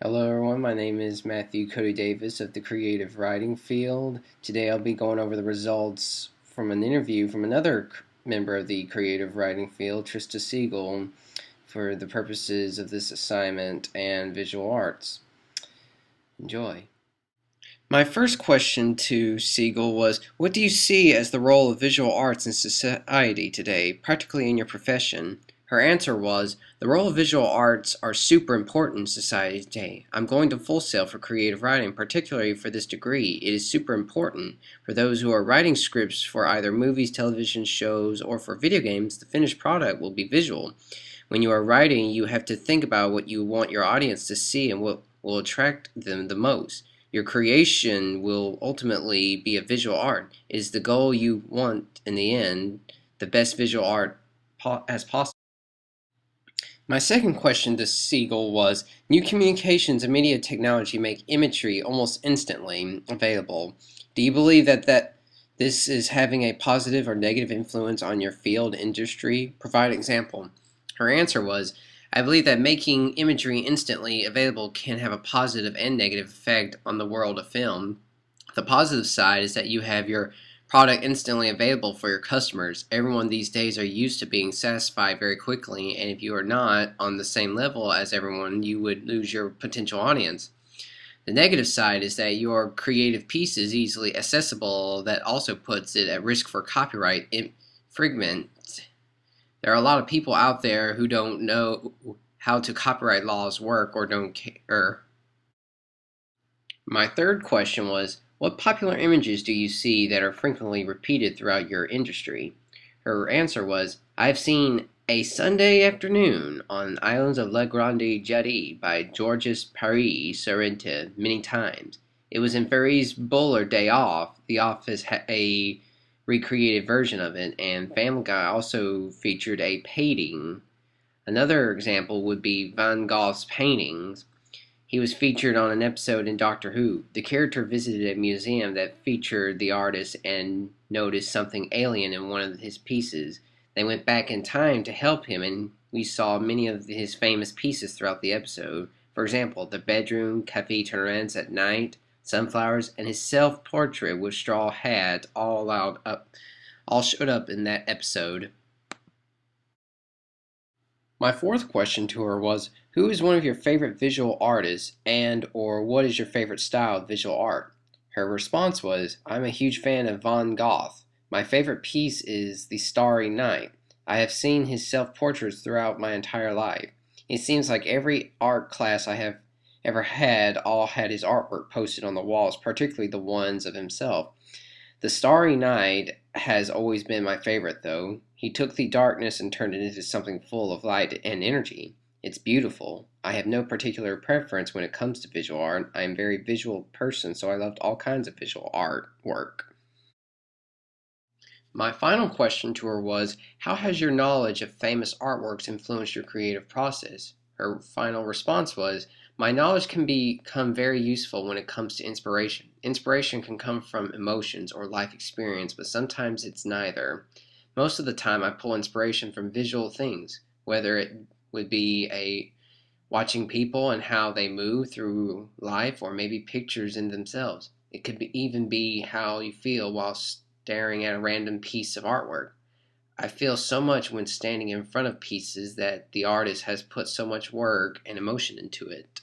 Hello everyone, my name is Matthew Cody Davis of the Creative Writing Field. Today I'll be going over the results from an interview from another member of the Creative Writing Field, Trista Siegel, for the purposes of this assignment and visual arts. Enjoy. My first question to Siegel was, what do you see as the role of visual arts in society today, practically in your profession? Her answer was, the role of visual arts are super important in society today. I'm going to Full Sail for creative writing, particularly for this degree. It is super important for those who are writing scripts for either movies, television shows, or for video games. The finished product will be visual. When you are writing, you have to think about what you want your audience to see and what will attract them the most. Your creation will ultimately be a visual art. It is the goal you want in the end, the best visual art as possible. My second question to Siegel was, new communications and media technology make imagery almost instantly available. Do you believe that this is having a positive or negative influence on your field industry? Provide an example. Her answer was, I believe that making imagery instantly available can have a positive and negative effect on the world of film. The positive side is that you have your product instantly available for your customers. Everyone these days are used to being satisfied very quickly, and if you are not on the same level as everyone, you would lose your potential audience. The negative side is that your creative piece is easily accessible, that also puts it at risk for copyright infringement. There are a lot of people out there who don't know how to copyright laws work or don't care. My third question was, what popular images do you see that are frequently repeated throughout your industry? Her answer was, I've seen A Sunday Afternoon on Islands of La Grande Jatte by Georges Paris Sorrentino many times. It was in Ferris Bueller Day Off. The Office had a recreated version of it, and Family Guy also featured a painting. Another example would be Van Gogh's paintings. He was featured on an episode in Doctor Who. The character visited a museum that featured the artist and noticed something alien in one of his pieces. They went back in time to help him, and we saw many of his famous pieces throughout the episode. For example, the bedroom, Cafe Tolerance at night, sunflowers, and his self-portrait with straw hat all showed up in that episode. My fourth question to her was, who is one of your favorite visual artists and or what is your favorite style of visual art? Her response was, I'm a huge fan of Van Gogh. My favorite piece is The Starry Night. I have seen his self-portraits throughout my entire life. It seems like every art class I have ever had all had his artwork posted on the walls, particularly the ones of himself. The Starry Night has always been my favorite, though. He took the darkness and turned it into something full of light and energy. It's beautiful. I have no particular preference when it comes to visual art. I am a very visual person, so I loved all kinds of visual art work. My final question to her was, how has your knowledge of famous artworks influenced your creative process? Her final response was, my knowledge can become very useful when it comes to inspiration. Inspiration can come from emotions or life experience, but sometimes it's neither. Most of the time I pull inspiration from visual things, whether it would be a watching people and how they move through life, or maybe pictures in themselves. It could even be how you feel while staring at a random piece of artwork. I feel so much when standing in front of pieces that the artist has put so much work and emotion into it.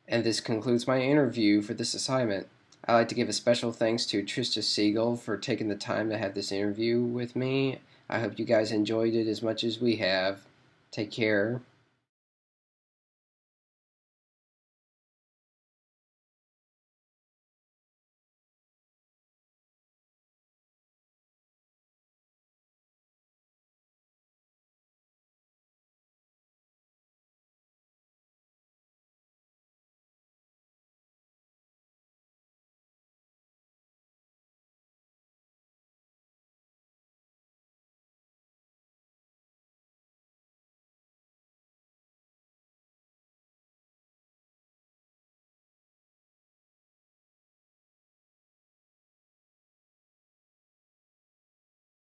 And this concludes my interview for this assignment. I'd like to give a special thanks to Trista Siegel for taking the time to have this interview with me. I hope you guys enjoyed it as much as we have. Take care.